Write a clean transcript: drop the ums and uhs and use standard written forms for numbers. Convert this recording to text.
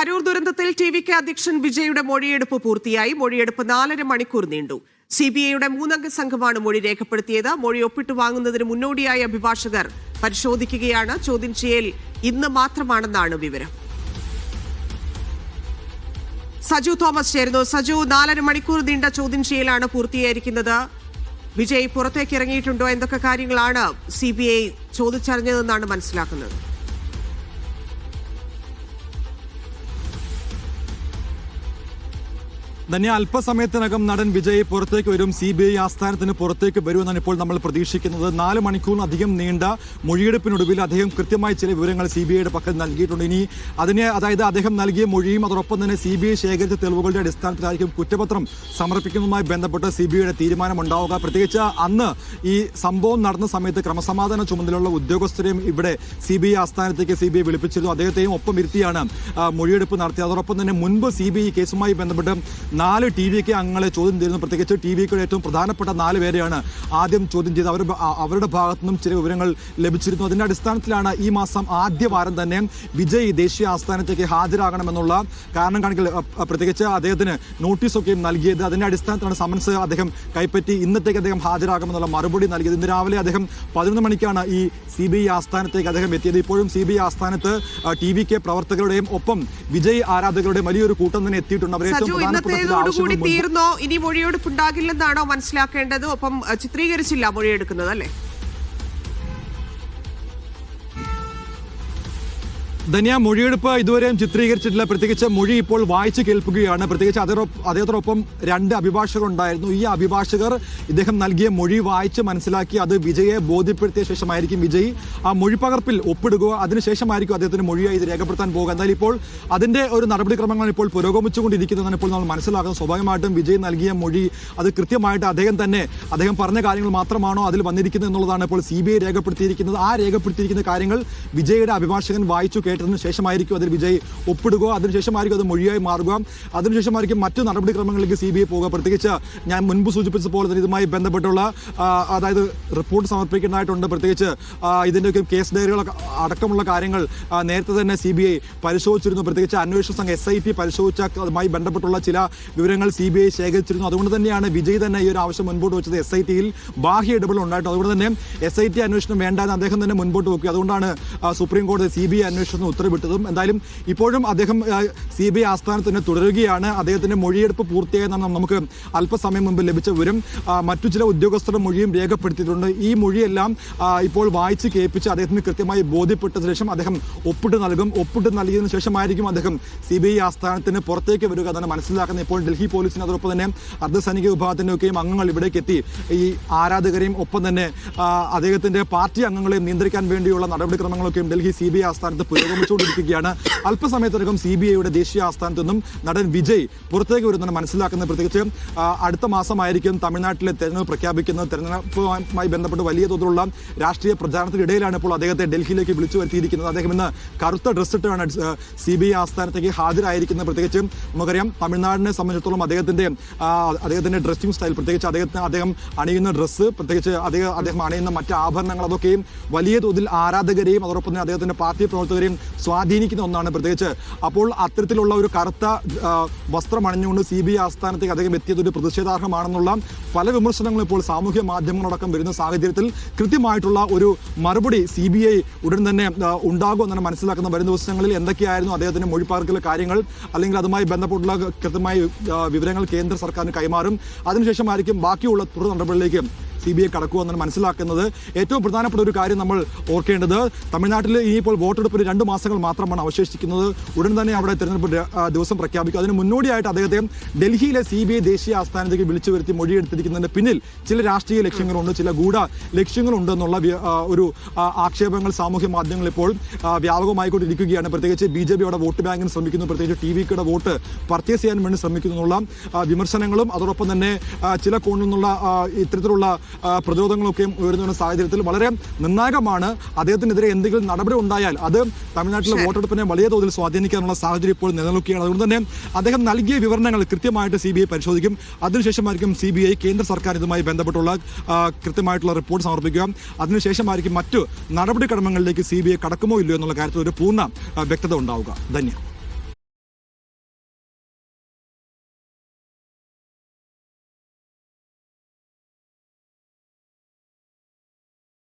കരൂർ ദുരന്തത്തിൽ ടി.വി.കെ അധ്യക്ഷൻ വിജയുടെ മൊഴിയെടുപ്പ് പൂർത്തിയായി. മൊഴിയെടുപ്പ് 4.5 മണിക്കൂർ നീണ്ടു. CBIയുടെ 3-അംഗ സംഘമാണ് മൊഴി രേഖപ്പെടുത്തിയത്. മൊഴി ഒപ്പിട്ട് വാങ്ങുന്നതിന് മുന്നോടിയായി അഭിഭാഷകർ പരിശോധിക്കുകയാണ്. ചോദ്യം ചെയ്യൽ ഇന്ന് മാത്രമാണെന്നാണ് വിവരം. സജു തോമസ് ചേരുന്നു. സജു, 4.5 മണിക്കൂർ നീണ്ട ചോദ്യം ചെയ്യലാണ് പൂർത്തിയായിരിക്കുന്നത്. വിജയ് പുറത്തേക്ക് ഇറങ്ങിയിട്ടുണ്ടോ? എന്തൊക്കെ കാര്യങ്ങളാണ് CBI ചോദിച്ചറിഞ്ഞതെന്നാണ് മനസ്സിലാക്കുന്നത്? തന്നെ അല്പസമയത്തിനകം നടൻ വിജയ് പുറത്തേക്ക് വരും. CBI ആസ്ഥാനത്തിന് പുറത്തേക്ക് വരുമെന്നാണ് ഇപ്പോൾ നമ്മൾ പ്രതീക്ഷിക്കുന്നത്. 4 മണിക്കൂറിനധികം നീണ്ട മൊഴിയെടുപ്പിനൊടുവിൽ അദ്ദേഹം കൃത്യമായി ചില വിവരങ്ങൾ CBIയുടെ പക്കൽ നൽകിയിട്ടുണ്ട്. ഇനി അതായത് അദ്ദേഹം നൽകിയ മൊഴിയും അതോടൊപ്പം തന്നെ CBI ശേഖരിച്ച തെളിവുകളുടെ അടിസ്ഥാനത്തിലായിരിക്കും കുറ്റപത്രം സമർപ്പിക്കുന്നതുമായി ബന്ധപ്പെട്ട് CBIയുടെ തീരുമാനമുണ്ടാവുക. പ്രത്യേകിച്ച് അന്ന് ഈ സംഭവം നടന്ന സമയത്ത് ക്രമസമാധാന ചുമതലയുള്ള ഉദ്യോഗസ്ഥരെയും ഇവിടെ CBI ആസ്ഥാനത്തേക്ക് CBI വിളിപ്പിച്ചിരുന്നു. അദ്ദേഹത്തെയും ഒപ്പം ഇരുത്തിയാണ് മൊഴിയെടുപ്പ് നടത്തിയത്. അതോടൊപ്പം തന്നെ മുൻപ് CBI കേസുമായി ബന്ധപ്പെട്ട് 4 ടി.വി.കെ അംഗങ്ങളെ ചോദ്യം ചെയ്യുന്നു. പ്രത്യേകിച്ച് ടി.വി.കെയുടെ ഏറ്റവും പ്രധാനപ്പെട്ട 4 പേരെയാണ് ആദ്യം ചോദ്യം ചെയ്ത് അവരുടെ ഭാഗത്തു നിന്നും ചില വിവരങ്ങൾ ലഭിച്ചിരുന്നു. അതിന്റെ അടിസ്ഥാനത്തിലാണ് ഈ മാസം ആദ്യ വാരം തന്നെ വിജയ് ദേശീയ ആസ്ഥാനത്തേക്ക് ഹാജരാകണമെന്നുള്ള കാരണം കാണിക്കൽ പ്രത്യേകിച്ച് അദ്ദേഹത്തിന് നോട്ടീസൊക്കെ നൽകിയത്. അതിന്റെ അടിസ്ഥാനത്തിലാണ് സമൻസ് അദ്ദേഹം കൈപ്പറ്റി ഇന്നത്തേക്ക് അദ്ദേഹം ഹാജരാകുമെന്നുള്ള മറുപടി നൽകിയത്. ഇന്ന് രാവിലെ അദ്ദേഹം 11 മണിക്കാണ് ഈ CBI ആസ്ഥാനത്തേക്ക് അദ്ദേഹം എത്തിയത്. ഇപ്പോഴും CBI ആസ്ഥാനത്ത് ടി.വി.കെ പ്രവർത്തകരുടെയും ഒപ്പം വിജയ് ആരാധകരുടെയും വലിയൊരു കൂട്ടം തന്നെ എത്തിയിട്ടുണ്ട്. അവരെ ഏറ്റവും കൂടി തീർന്നോ? ഇനി മൊഴിയെടുപ്പ് ഉണ്ടാകില്ലെന്നാണോ മനസ്സിലാക്കേണ്ടത്? ഒപ്പം ചിത്രീകരിച്ചില്ല മൊഴിയെടുക്കുന്നത്, അല്ലേ? ധന്യ, മൊഴിയെടുപ്പ് ഇതുവരെയും ചിത്രീകരിച്ചിട്ടില്ല. പ്രത്യേകിച്ച് മൊഴി ഇപ്പോൾ വായിച്ചു കേൾപ്പിക്കുകയാണ്. പ്രത്യേകിച്ച് അദ്ദേഹത്തോടൊപ്പം 2 അഭിഭാഷകർ ഉണ്ടായിരുന്നു. ഈ അഭിഭാഷകർ ഇദ്ദേഹം നൽകിയ മൊഴി വായിച്ച് മനസ്സിലാക്കി അത് വിജയെ ബോധ്യപ്പെടുത്തിയ ശേഷമായിരിക്കും വിജയ് ആ മൊഴിപ്പകർപ്പിൽ ഒപ്പിടുക. അതിനുശേഷമായിരിക്കും അദ്ദേഹത്തിന് മൊഴിയായി ഇത് രേഖപ്പെടുത്താൻ പോകുക. എന്തായാലും ഇപ്പോൾ അതിന്റെ ഒരു നടപടിക്രമങ്ങളാണ് ഇപ്പോൾ പുരോഗമിച്ചുകൊണ്ടിരിക്കുന്നതെന്നാണ് ഇപ്പോൾ നമ്മൾ മനസ്സിലാക്കുന്നത്. സ്വാഭാവികമായിട്ടും വിജയ് നൽകിയ മൊഴി അത് കൃത്യമായിട്ട് അദ്ദേഹം പറഞ്ഞ കാര്യങ്ങൾ മാത്രമാണോ അതിൽ വന്നിരിക്കുന്നത് എന്നുള്ളതാണ് ഇപ്പോൾ CBI രേഖപ്പെടുത്തിയിരിക്കുന്നത്. ആ രേഖപ്പെടുത്തിയിരിക്കുന്ന കാര്യങ്ങൾ വിജയുടെ അഭിഭാഷകൻ വായിച്ചു കേട്ടതിനു ശേഷമായിരിക്കും അതിൽ വിജയ് ഒപ്പിടുക. അതിനുശേഷമായിരിക്കും അത് മൊഴിയായി മാറുക. അതിനുശേഷമായിരിക്കും മറ്റു നടപടിക്രമങ്ങളിലേക്ക് CBI പോകുക. പ്രത്യേകിച്ച് ഞാൻ മുൻപ് സൂചിപ്പിച്ച പോലെ തന്നെ ഇതുമായി ബന്ധപ്പെട്ടുള്ള അതായത് റിപ്പോർട്ട് സമർപ്പിക്കുന്നതായിട്ടുണ്ട്. പ്രത്യേകിച്ച് ഇതിൻ്റെയൊക്കെ കേസ് ഡയറികളൊക്കെ അടക്കമുള്ള കാര്യങ്ങൾ നേരത്തെ തന്നെ CBI പരിശോധിച്ചിരുന്നു. പ്രത്യേകിച്ച് അന്വേഷണ സംഘം SIT പരിശോധിച്ച അതുമായി ബന്ധപ്പെട്ടുള്ള ചില വിവരങ്ങൾ CBI ശേഖരിച്ചിരുന്നു. അതുകൊണ്ട് തന്നെയാണ് വിജയ് തന്നെ ഈ ഒരു ആവശ്യം മുൻപോട്ട് വെച്ചത്. SITയിൽ ബാഹ്യ ഇടപെടൽ ഉണ്ടായിട്ട് അതുകൊണ്ട് തന്നെ SIT അന്വേഷണം വേണ്ടെന്ന് അദ്ദേഹം തന്നെ മുൻപോട്ട് വെക്കുക. അതുകൊണ്ടാണ് സുപ്രീം കോടതി CBI അന്വേഷണം ഉത്തരവിട്ടതും. എന്തായാലും ഇപ്പോഴും അദ്ദേഹം CBI ആസ്ഥാനത്ത് തന്നെ തുടരുകയാണ്. അദ്ദേഹത്തിന്റെ മൊഴിയെടുപ്പ് പൂർത്തിയായെന്നാണ് നമുക്ക് അല്പസമയം മുമ്പ് ലഭിച്ച വിവരം. മറ്റു ചില ഉദ്യോഗസ്ഥരുടെ മൊഴിയും രേഖപ്പെടുത്തിയിട്ടുണ്ട്. ഈ മൊഴിയെല്ലാം ഇപ്പോൾ വായിച്ച് കേൾപ്പിച്ച് അദ്ദേഹത്തിന് കൃത്യമായി ബോധ്യപ്പെട്ട ശേഷം അദ്ദേഹം ഒപ്പിട്ട് നൽകും. ഒപ്പിട്ട് നൽകിയതിനു ശേഷമായിരിക്കും അദ്ദേഹം CBI ആസ്ഥാനത്തിന് പുറത്തേക്ക് വരിക എന്നാണ് മനസ്സിലാക്കുന്നത്. ഇപ്പോൾ ഡൽഹി പോലീസിന് അതോടൊപ്പം തന്നെ അർദ്ധസൈനിക വിഭാഗത്തിന്റെ ഒക്കെയും അംഗങ്ങൾ ഇവിടേക്ക് എത്തി ഈ ആരാധകരെയും ഒപ്പം തന്നെ അദ്ദേഹത്തിന്റെ പാർട്ടി അംഗങ്ങളെയും നിയന്ത്രിക്കാൻ വേണ്ടിയുള്ള നടപടിക്രമങ്ങളൊക്കെയും ഡൽഹി CBI ആസ്ഥാനത്ത് പുരോഗമിച്ചുകൊണ്ടിരിക്കുകയാണ്. അല്പസമയത്തിനകം CBIയുടെ ദേശീയ ആസ്ഥാനത്തു നിന്നും നടൻ വിജയ് പുറത്തേക്ക് വരുന്നതാണ് മനസ്സിലാക്കുന്നത്. പ്രത്യേകിച്ച് അടുത്ത മാസമായിരിക്കും തമിഴ്നാട്ടിലെ തെരഞ്ഞെടുപ്പ് പ്രഖ്യാപിക്കുന്നത്. തെരഞ്ഞെടുപ്പുമായി ബന്ധപ്പെട്ട് വലിയ തോതിലുള്ള രാഷ്ട്രീയ പ്രചാരണത്തിനിടയിലാണ് ഇപ്പോൾ അദ്ദേഹത്തെ ഡൽഹിയിലേക്ക് വിളിച്ചു വരുത്തിയിരിക്കുന്നത്. അദ്ദേഹം ഇന്ന് കറുത്ത ഡ്രസ് ഇട്ടാണ് CBI ആസ്ഥാനത്തേക്ക് ഹാജരായിരിക്കുന്നത്. പ്രത്യേകിച്ച് നമുക്കറിയാം തമിഴ്നാടിനെ സംബന്ധിച്ചിടത്തോളം അദ്ദേഹത്തിന്റെ ഡ്രസ്സിംഗ് സ്റ്റൈൽ, പ്രത്യേകിച്ച് അദ്ദേഹം അണിയുന്ന ഡ്രസ്സ്, പ്രത്യേകിച്ച് അദ്ദേഹം അണിയുന്ന മറ്റ് ആഭരണങ്ങൾ അതൊക്കെയും വലിയ തോതിൽ ആരാധകരെയും അതോടൊപ്പം തന്നെ അദ്ദേഹത്തിന്റെ പാർട്ടി പ്രവർത്തകരെയും സ്വാധീനിക്കുന്ന ഒന്നാണ്. പ്രത്യേകിച്ച് അപ്പോൾ അത്തരത്തിലുള്ള ഒരു കറുത്ത വസ്ത്രം അണിഞ്ഞുകൊണ്ട് CBI ആസ്ഥാനത്തേക്ക് അദ്ദേഹം എത്തിയത് ഒരു പ്രതിഷേധാർഹമാണെന്നുള്ള പല വിമർശനങ്ങളും ഇപ്പോൾ സാമൂഹ്യ മാധ്യമങ്ങളടക്കം വരുന്ന സാഹചര്യത്തിൽ കൃത്യമായിട്ടുള്ള ഒരു മറുപടി CBI ഉടൻ തന്നെ ഉണ്ടാകുമെന്നാണ് മനസ്സിലാക്കുന്ന. വരും ദിവസങ്ങളിൽ എന്തൊക്കെയായിരുന്നു അദ്ദേഹത്തിന്റെ മൊഴിപ്പകർക്കലെ കാര്യങ്ങൾ അല്ലെങ്കിൽ അതുമായി ബന്ധപ്പെട്ടുള്ള കൃത്യമായ വിവരങ്ങൾ കേന്ദ്ര സർക്കാരിന് കൈമാറും. അതിനുശേഷമായിരിക്കും ബാക്കിയുള്ള തുടർ നടപടികളിലേക്ക് CBI കടക്കുമെന്നാണ് മനസ്സിലാക്കുന്നത്. ഏറ്റവും പ്രധാനപ്പെട്ട ഒരു കാര്യം നമ്മൾ ഓർക്കേണ്ടത്, തമിഴ്നാട്ടിൽ ഇനിയിപ്പോൾ വോട്ടെടുപ്പിന് 2 മാസങ്ങൾ മാത്രമാണ് അവശേഷിക്കുന്നത്. ഉടൻ തന്നെ അവിടെ തെരഞ്ഞെടുപ്പ് ദിവസം പ്രഖ്യാപിക്കും. അതിന് മുന്നോടിയായിട്ട് അദ്ദേഹത്തെ ഡൽഹിയിലെ CBI ദേശീയ ആസ്ഥാനത്തേക്ക് വിളിച്ചു വരുത്തി മൊഴിയെടുത്തിരിക്കുന്നതിന് പിന്നിൽ ചില രാഷ്ട്രീയ ലക്ഷ്യങ്ങളുണ്ട്, ചില ഗൂഢ ലക്ഷ്യങ്ങളുണ്ടെന്നുള്ള ഒരു ആക്ഷേപങ്ങൾ സാമൂഹ്യ മാധ്യമങ്ങൾ ഇപ്പോൾ വ്യാപകമായിക്കൊണ്ടിരിക്കുകയാണ്. പ്രത്യേകിച്ച് BJP യുടെ വോട്ട് ബാങ്കിന് ശ്രമിക്കുന്നു, പ്രത്യേകിച്ച് ടി.വി.കെയുടെ വോട്ട് പർച്ചേസ് ചെയ്യാൻ വേണ്ടി ശ്രമിക്കുന്നു എന്നുള്ള വിമർശനങ്ങളും അതോടൊപ്പം തന്നെ ചില കോണിൽ നിന്നുള്ള ഇത്തരത്തിലുള്ള പ്രതിരോധങ്ങളൊക്കെ ഉയർന്നു സാഹചര്യത്തിൽ വളരെ നിർണായകമാണ്. അദ്ദേഹത്തിനെതിരെ എന്തെങ്കിലും നടപടി ഉണ്ടായാൽ അത് തമിഴ്നാട്ടിലെ വോട്ടെടുപ്പിനെ വലിയ തോതിൽ സ്വാധീനിക്കാനുള്ള സാഹചര്യം ഇപ്പോൾ നിലനിൽക്കുകയാണ്. അതുകൊണ്ട് തന്നെ അദ്ദേഹം നൽകിയ വിവരണങ്ങൾ കൃത്യമായിട്ട് CBI പരിശോധിക്കും. അതിനുശേഷമായിരിക്കും CBI കേന്ദ്ര സർക്കാർ ഇതുമായി ബന്ധപ്പെട്ടുള്ള കൃത്യമായിട്ടുള്ള റിപ്പോർട്ട് സമർപ്പിക്കുക. അതിനുശേഷമായിരിക്കും മറ്റു നടപടിക്രമങ്ങളിലേക്ക് CBI കടക്കുമോ ഇല്ലയോ എന്നുള്ള കാര്യത്തിൽ ഒരു പൂർണ്ണ വ്യക്തത ഉണ്ടാവുക. ധന്യ.